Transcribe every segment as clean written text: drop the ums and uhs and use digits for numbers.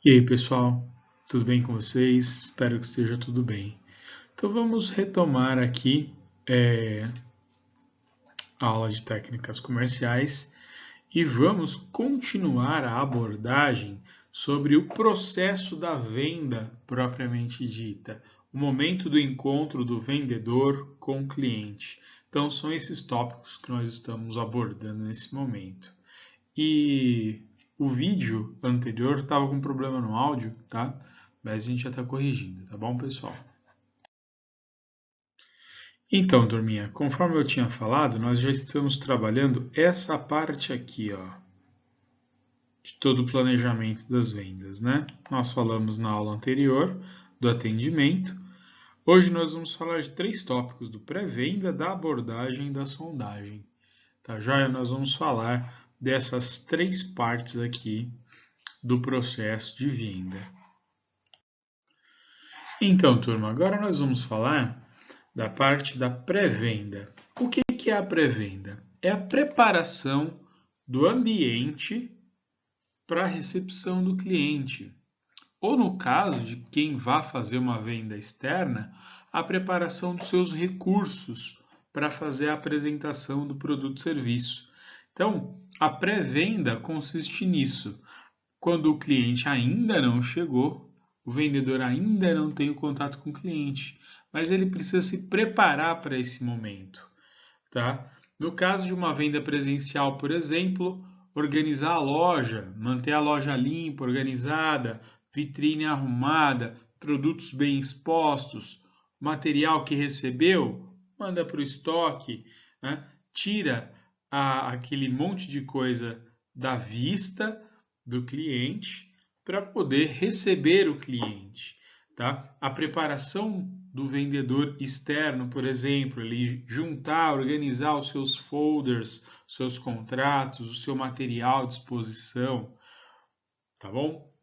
E aí, pessoal, tudo bem com vocês? Espero que esteja tudo bem. Então vamos retomar aqui a aula de técnicas comerciais e vamos continuar a abordagem sobre o processo da venda propriamente dita, o momento do encontro do vendedor com o cliente. Então são esses tópicos que nós estamos abordando nesse momento. E o vídeo anterior estava com problema no áudio, tá? Mas a gente já está corrigindo, tá bom, pessoal? Então, turminha, conforme eu tinha falado, nós já estamos trabalhando essa parte aqui, ó, de todo o planejamento das vendas, né? Nós falamos na aula anterior do atendimento. Hoje nós vamos falar de 3 tópicos: do pré-venda, da abordagem e da sondagem. Tá joia? Nós vamos falar dessas 3 partes aqui do processo de venda. Então, turma, agora nós vamos falar da parte da pré-venda. O que é a pré-venda? É a preparação do ambiente para a recepção do cliente. Ou no caso de quem vá fazer uma venda externa, a preparação dos seus recursos para fazer a apresentação do produto ou serviço. Então, a pré-venda consiste nisso. Quando o cliente ainda não chegou, o vendedor ainda não tem o contato com o cliente, mas ele precisa se preparar para esse momento, tá? No caso de uma venda presencial, por exemplo, organizar a loja, manter a loja limpa, organizada, vitrine arrumada, produtos bem expostos, material que recebeu, manda para o estoque, né? Tira aquele monte de coisa da vista do cliente para poder receber o cliente, tá? A preparação do vendedor externo, por exemplo, ele juntar, organizar os seus folders, seus contratos, o seu material de exposição, tá bom?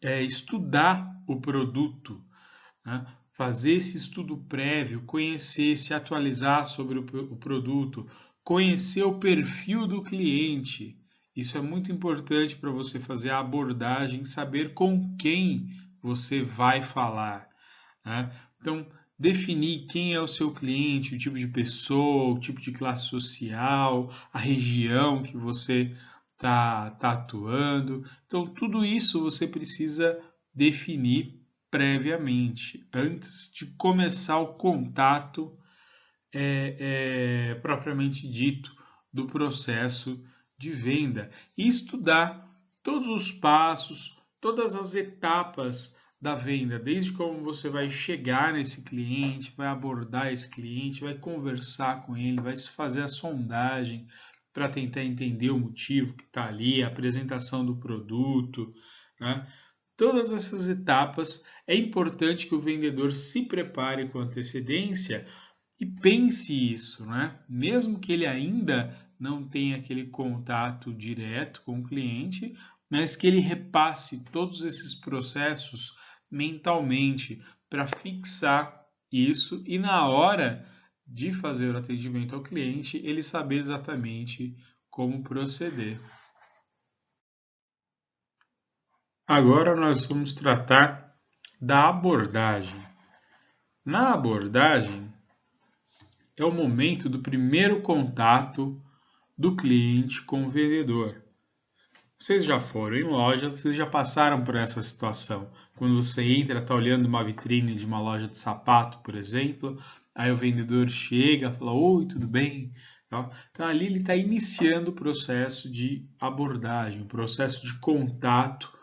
Estudar o produto, né? Fazer esse estudo prévio, conhecer, se atualizar sobre o produto, conhecer o perfil do cliente. Isso é muito importante para você fazer a abordagem, saber com quem você vai falar, né? Então, definir quem é o seu cliente, o tipo de pessoa, o tipo de classe social, a região que você está atuando. Então, tudo isso você precisa definir previamente, antes de começar o contato propriamente dito do processo de venda e estudar todos os passos, todas as etapas da venda, desde como você vai chegar nesse cliente, vai abordar esse cliente, vai conversar com ele, vai fazer a sondagem para tentar entender o motivo que está ali, a apresentação do produto, né? Todas essas etapas é importante que o vendedor se prepare com antecedência e pense isso, né? Mesmo que ele ainda não tenha aquele contato direto com o cliente, mas que ele repasse todos esses processos mentalmente para fixar isso e na hora de fazer o atendimento ao cliente, ele saber exatamente como proceder. Agora nós vamos tratar da abordagem. Na abordagem, é o momento do primeiro contato do cliente com o vendedor. Vocês já foram em lojas, vocês já passaram por essa situação. Quando você entra, está olhando uma vitrine de uma loja de sapato, por exemplo, aí o vendedor chega e fala: "Oi, tudo bem?" Então ali ele está iniciando o processo de abordagem, o processo de contato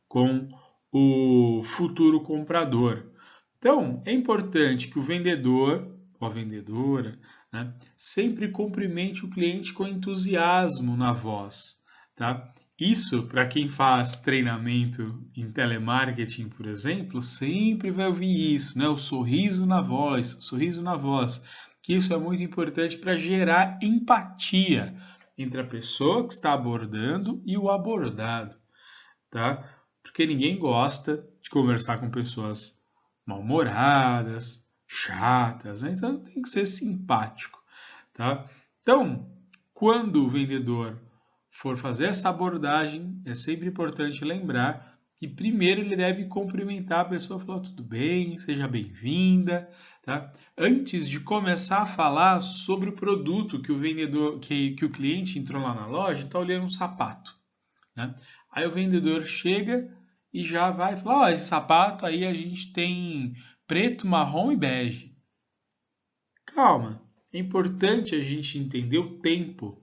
com o futuro comprador. Então, é importante que o vendedor ou a vendedora, né, sempre cumprimente o cliente com entusiasmo na voz, tá? Isso, para quem faz treinamento em telemarketing, por exemplo, sempre vai ouvir isso, né? O sorriso na voz, que isso é muito importante para gerar empatia entre a pessoa que está abordando e o abordado, tá? Porque ninguém gosta de conversar com pessoas mal-humoradas, chatas, né? Então tem que ser simpático, tá? Então, quando o vendedor for fazer essa abordagem, é sempre importante lembrar que primeiro ele deve cumprimentar a pessoa, falar tudo bem, seja bem-vinda, tá? Antes de começar a falar sobre o produto que o vendedor, que o cliente entrou lá na loja e está olhando um sapato, né? Aí o vendedor chega e já vai falar, ó, esse sapato aí a gente tem preto, marrom e bege. Calma, é importante a gente entender o tempo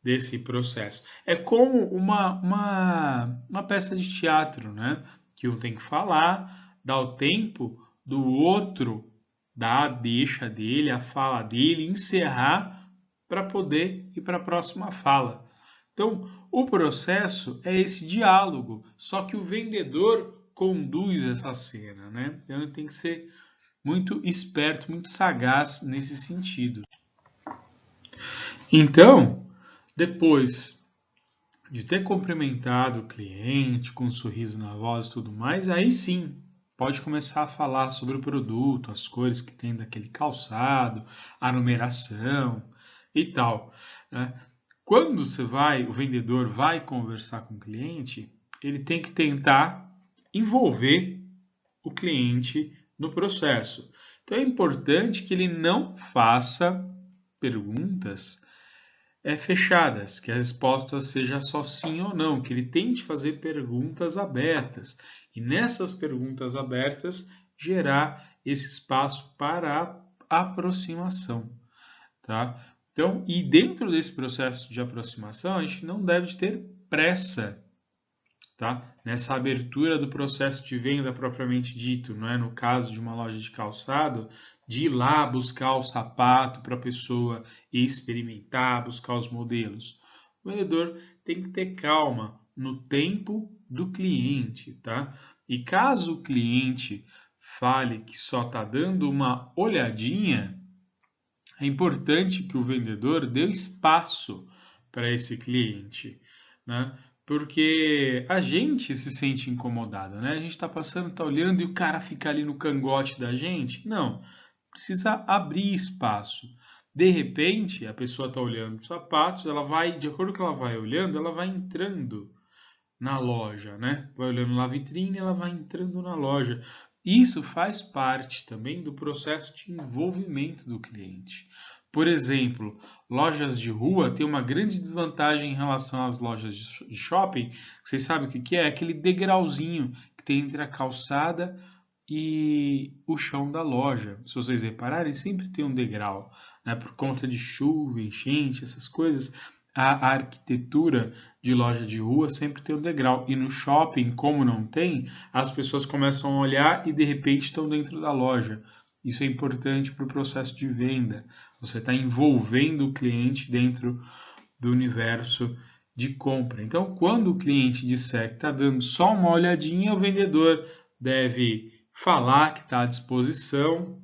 desse processo. É como uma peça de teatro, né? Que um tem que falar, dar o tempo do outro dar a deixa dele, a fala dele, encerrar para poder ir para a próxima fala. Então, o processo é esse diálogo, só que o vendedor conduz essa cena, né? Então, ele tem que ser muito esperto, muito sagaz nesse sentido. Então, depois de ter cumprimentado o cliente com um sorriso na voz e tudo mais, aí sim pode começar a falar sobre o produto, as cores que tem daquele calçado, a numeração e tal, né? Quando o vendedor vai conversar com o cliente, ele tem que tentar envolver o cliente no processo. Então é importante que ele não faça perguntas fechadas, que a resposta seja só sim ou não, que ele tente fazer perguntas abertas e nessas perguntas abertas gerar esse espaço para a aproximação, tá? Então, e dentro desse processo de aproximação, a gente não deve ter pressa, tá? Nessa abertura do processo de venda propriamente dito, não é? No caso de uma loja de calçado, de ir lá buscar o sapato para a pessoa experimentar, buscar os modelos. O vendedor tem que ter calma no tempo do cliente, tá? E caso o cliente fale que só está dando uma olhadinha, é importante que o vendedor dê espaço para esse cliente, né? Porque a gente se sente incomodado, né? A gente está passando, está olhando e o cara fica ali no cangote da gente. Não, precisa abrir espaço. De repente, a pessoa está olhando os sapatos, ela vai, de acordo com que ela vai olhando, ela vai entrando na loja, né? Vai olhando na vitrine, ela vai entrando na loja. Isso faz parte também do processo de envolvimento do cliente. Por exemplo, lojas de rua têm uma grande desvantagem em relação às lojas de shopping. Vocês sabem o que é? É aquele degrauzinho que tem entre a calçada e o chão da loja. Se vocês repararem, sempre tem um degrau, né? Por conta de chuva, enchente, essas coisas. A arquitetura de loja de rua sempre tem um degrau. E no shopping, como não tem, as pessoas começam a olhar e de repente estão dentro da loja. Isso é importante para o processo de venda. Você está envolvendo o cliente dentro do universo de compra. Então, quando o cliente disser que está dando só uma olhadinha, o vendedor deve falar que está à disposição,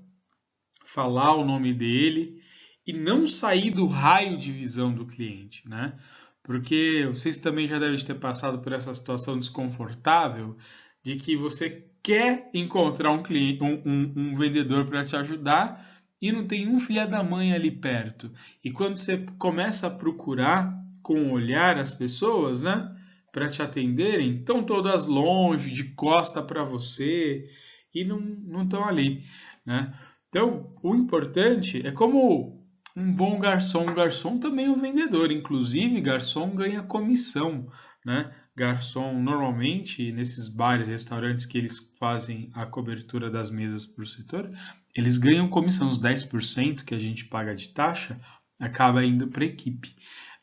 falar o nome dele e não sair do raio de visão do cliente, né? Porque vocês também já devem ter passado por essa situação desconfortável de que você quer encontrar um cliente, um vendedor para te ajudar e não tem um filho da mãe ali perto. E quando você começa a procurar com o olhar as pessoas, né, para te atenderem, estão todas longe, de costa para você e não estão ali, né? Então, o importante é como um bom garçom. Um garçom também é um vendedor. Inclusive, garçom ganha comissão, né? Garçom, normalmente, nesses bares, restaurantes que eles fazem a cobertura das mesas por setor, eles ganham comissão. Os 10% que a gente paga de taxa acaba indo para a equipe,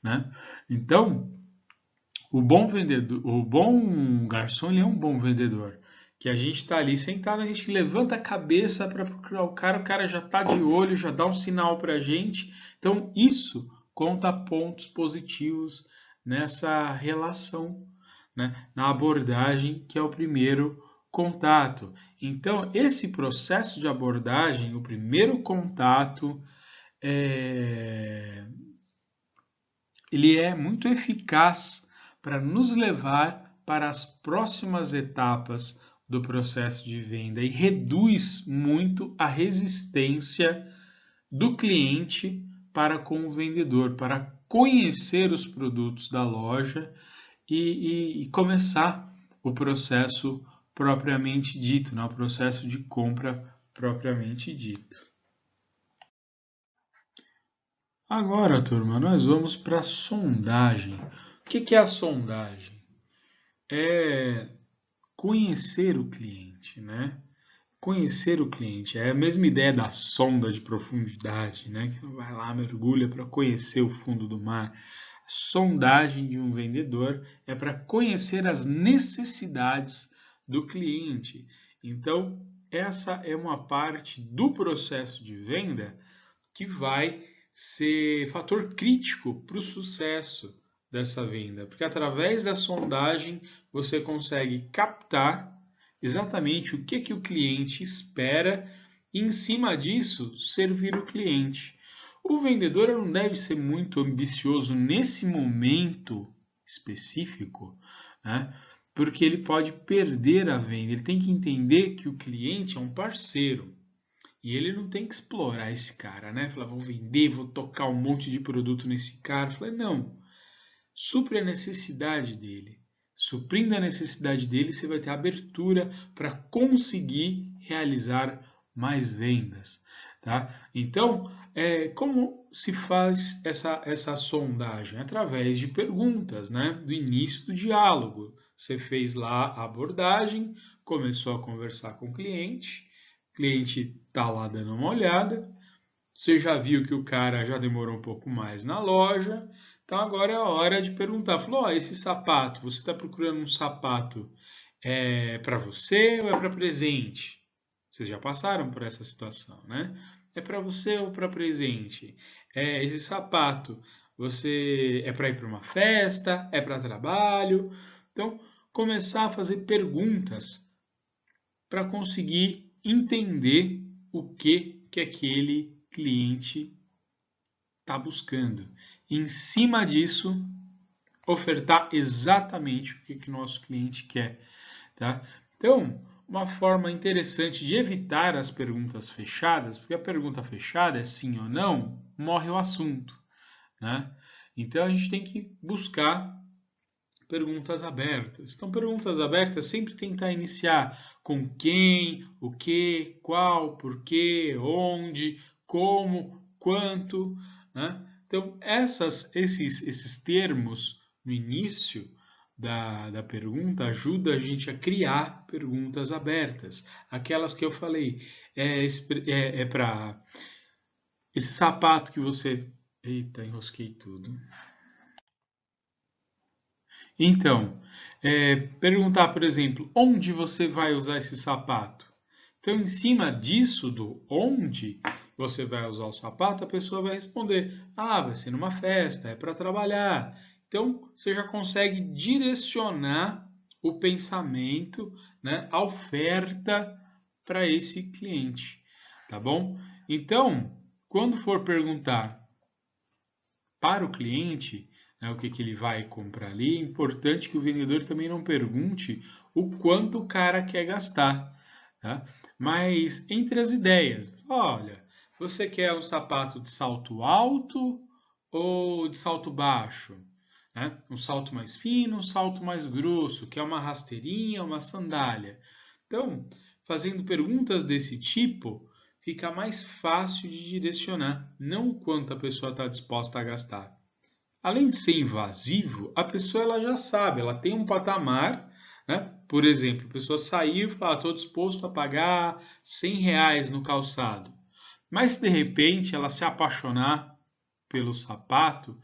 né? Então, o bom vendedor, o bom garçom, ele é um bom vendedor. Que a gente está ali sentado, a gente levanta a cabeça para procurar o cara já está de olho, já dá um sinal para a gente. Então, isso conta pontos positivos nessa relação, né? Na abordagem, que é o primeiro contato. Então, esse processo de abordagem, o primeiro contato, ele é muito eficaz para nos levar para as próximas etapas do processo de venda e reduz muito a resistência do cliente para com o vendedor, para conhecer os produtos da loja e começar o processo propriamente dito, né? O processo de compra propriamente dito. Agora, turma, nós vamos para a sondagem. O que é a sondagem? É conhecer o cliente, né? Conhecer o cliente é a mesma ideia da sonda de profundidade, né? Que vai lá, mergulha para conhecer o fundo do mar. A sondagem de um vendedor é para conhecer as necessidades do cliente. Então, essa é uma parte do processo de venda que vai ser fator crítico para o sucesso dessa venda, porque através da sondagem você consegue captar exatamente o que o cliente espera e, em cima disso, servir o cliente. O vendedor não deve ser muito ambicioso nesse momento específico, né? Porque ele pode perder a venda. Ele tem que entender que o cliente é um parceiro. E ele não tem que explorar esse cara, né? Falar, vou vender, vou tocar um monte de produto nesse cara. Falei, não. Supre a necessidade dele. Suprindo a necessidade dele, você vai ter abertura para conseguir realizar mais vendas. Tá? Então, como se faz essa sondagem? Através de perguntas, né? Do início do diálogo. Você fez lá a abordagem, começou a conversar com o cliente está lá dando uma olhada, você já viu que o cara já demorou um pouco mais na loja, então agora é a hora de perguntar. Falou, oh, esse sapato, você está procurando um sapato para você ou é para presente? Vocês já passaram por essa situação, né? É para você ou para presente? Esse sapato, você é para ir para uma festa? É para trabalho? Então, começar a fazer perguntas para conseguir entender o que aquele cliente está buscando. Em cima disso, ofertar exatamente o que nosso cliente quer. Tá? Então, uma forma interessante de evitar as perguntas fechadas, porque a pergunta fechada é sim ou não, morre o assunto. Né? Então, a gente tem que buscar perguntas abertas. Então, perguntas abertas sempre tentar iniciar com quem, o que, qual, porquê, onde, como, quanto. Né? Então, esses termos no início da pergunta ajudam a gente a criar perguntas abertas. Aquelas que eu falei, para esse sapato que você... Eita, enrosquei tudo. Então, perguntar, por exemplo, onde você vai usar esse sapato? Então, em cima disso, do onde você vai usar o sapato, a pessoa vai responder, vai ser numa festa, é para trabalhar. Então, você já consegue direcionar o pensamento, né, a oferta para esse cliente, tá bom? Então, quando for perguntar para o cliente, né, o que ele vai comprar ali, é importante que o vendedor também não pergunte o quanto o cara quer gastar. Tá? Mas entre as ideias, olha, você quer um sapato de salto alto ou de salto baixo? Né? Um salto mais fino, um salto mais grosso, que é uma rasteirinha, uma sandália. Então, fazendo perguntas desse tipo, fica mais fácil de direcionar, não quanto a pessoa está disposta a gastar. Além de ser invasivo, a pessoa ela já sabe, ela tem um patamar, né? Por exemplo, a pessoa saiu e falou, estou disposto a pagar R$100 no calçado. Mas se de repente ela se apaixonar pelo sapato,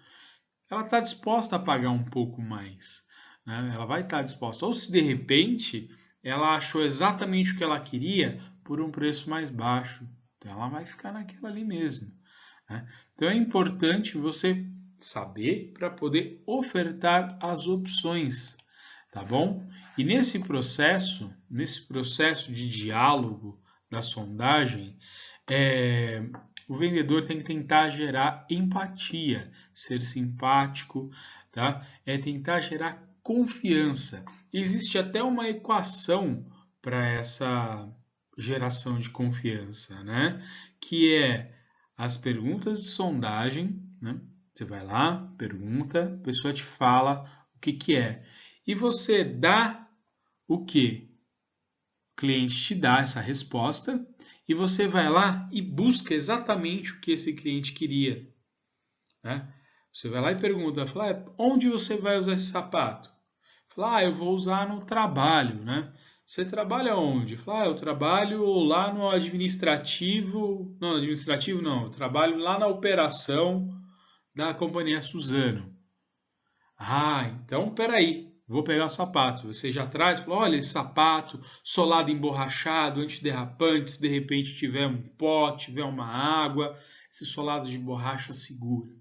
ela está disposta a pagar um pouco mais. Né? Ela vai estar disposta. Ou se de repente ela achou exatamente o que ela queria por um preço mais baixo. Então ela vai ficar naquela ali mesmo. Né? Então é importante você saber para poder ofertar as opções, tá bom? E nesse processo de diálogo da sondagem, o vendedor tem que tentar gerar empatia, ser simpático, tá? Tentar gerar confiança. Existe até uma equação para essa geração de confiança, né? Que é as perguntas de sondagem, né? Você vai lá, pergunta, a pessoa te fala o que é. E você dá o que? O cliente te dá essa resposta e você vai lá e busca exatamente o que esse cliente queria, né? Você vai lá e pergunta, fala, onde você vai usar esse sapato? Fala, eu vou usar no trabalho, né? Você trabalha onde? Fala, eu trabalho lá no administrativo. Não, administrativo não, eu trabalho lá na operação da companhia Suzano. Ah, então peraí, vou pegar os sapatos. Você já traz, fala, olha esse sapato, solado emborrachado, antiderrapante, se de repente tiver um pó, tiver uma água, esse solado de borracha segura.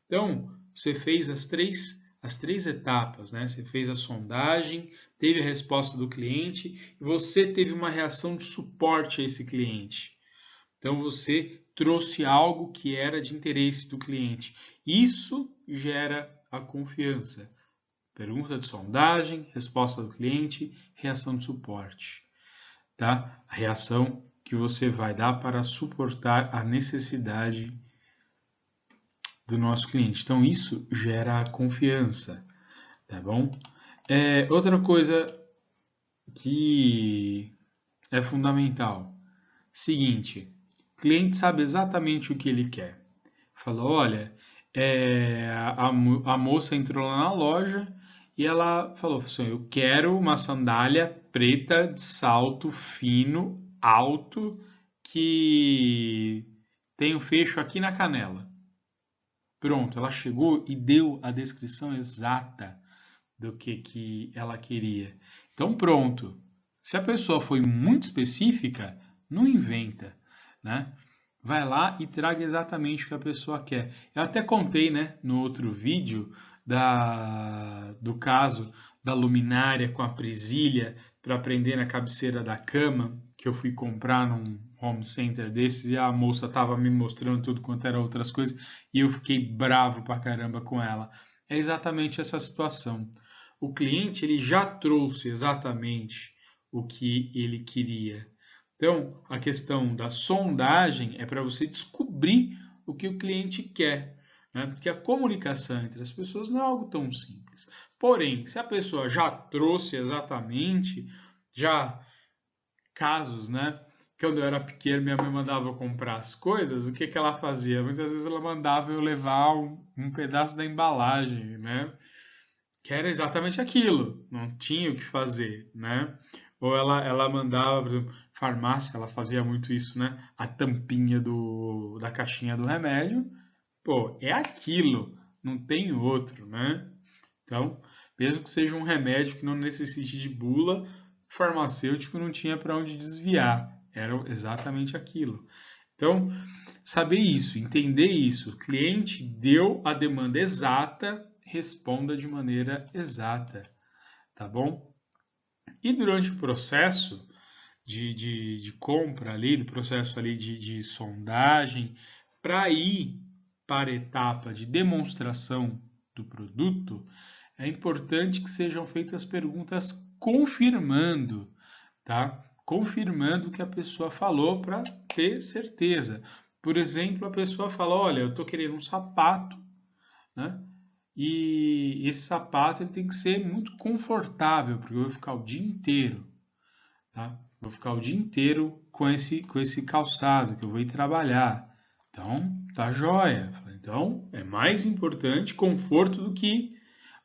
Então, você fez as três etapas, né? Você fez a sondagem, teve a resposta do cliente e você teve uma reação de suporte a esse cliente. Então, você trouxe algo que era de interesse do cliente. Isso gera a confiança. Pergunta de sondagem, resposta do cliente, reação de suporte. Tá? A reação que você vai dar para suportar a necessidade do nosso cliente. Então, isso gera confiança, tá bom? Outra coisa que é fundamental. Seguinte, o cliente sabe exatamente o que ele quer. Fala, olha, a moça entrou lá na loja e ela falou assim, eu quero uma sandália preta de salto fino, alto, que tem um fecho aqui na canela. Pronto, ela chegou e deu a descrição exata do que ela queria. Então, pronto. Se a pessoa foi muito específica, não inventa, né? Vai lá e traga exatamente o que a pessoa quer. Eu até contei, né, no outro vídeo do caso da luminária com a presilha para prender na cabeceira da cama, que eu fui comprar num home center desses e a moça estava me mostrando tudo quanto era outras coisas e eu fiquei bravo pra caramba com ela. É exatamente essa situação. O cliente ele já trouxe exatamente o que ele queria. Então, a questão da sondagem é para você descobrir o que o cliente quer, né? Porque a comunicação entre as pessoas não é algo tão simples. Porém, se a pessoa já trouxe exatamente, já casos, né? Quando eu era pequeno, minha mãe mandava eu comprar as coisas, o que ela fazia? Muitas vezes ela mandava eu levar um pedaço da embalagem, né? Que era exatamente aquilo, não tinha o que fazer, né? Ou ela mandava, por exemplo, farmácia, ela fazia muito isso, né? A tampinha da caixinha do remédio, pô, é aquilo, não tem outro, né? Então, mesmo que seja um remédio que não necessite de bula, o farmacêutico não tinha para onde desviar, era exatamente aquilo. Então, saber isso, entender isso, o cliente deu a demanda exata, responda de maneira exata, tá bom? E durante o processo de compra ali, do processo ali de sondagem, para ir para a etapa de demonstração do produto, é importante que sejam feitas perguntas confirmando, tá? Confirmando o que a pessoa falou para ter certeza. Por exemplo, a pessoa fala, olha, eu estou querendo um sapato, né? E esse sapato ele tem que ser muito confortável, porque eu vou ficar o dia inteiro, tá? Vou ficar o dia inteiro com esse calçado que eu vou ir trabalhar. Então, tá joia. Então, é mais importante conforto do que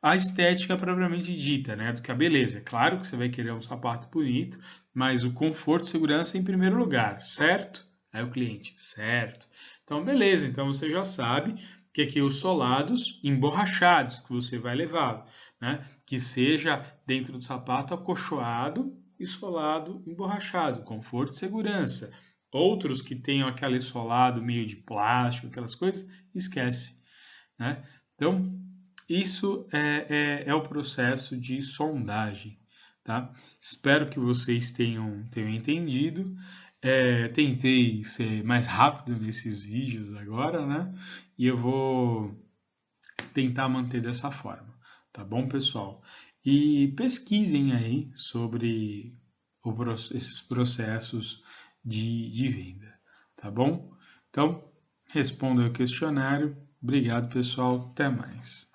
a estética propriamente dita, né? Do que a beleza. É claro que você vai querer um sapato bonito, mas o conforto e segurança em primeiro lugar, certo? Aí o cliente, certo. Então, beleza. Então, você já sabe que aqui os solados emborrachados que você vai levar, né? Que seja dentro do sapato acolchoado e solado emborrachado, conforto e segurança. Outros que tenham aquele solado meio de plástico, aquelas coisas, esquece, né? Então, isso é o processo de sondagem, tá? Espero que vocês tenham entendido. Tentei ser mais rápido nesses vídeos agora, né? E eu vou tentar manter dessa forma, tá bom, pessoal? E pesquisem aí sobre esses processos de venda, tá bom? Então, responda o questionário. Obrigado, pessoal. Até mais.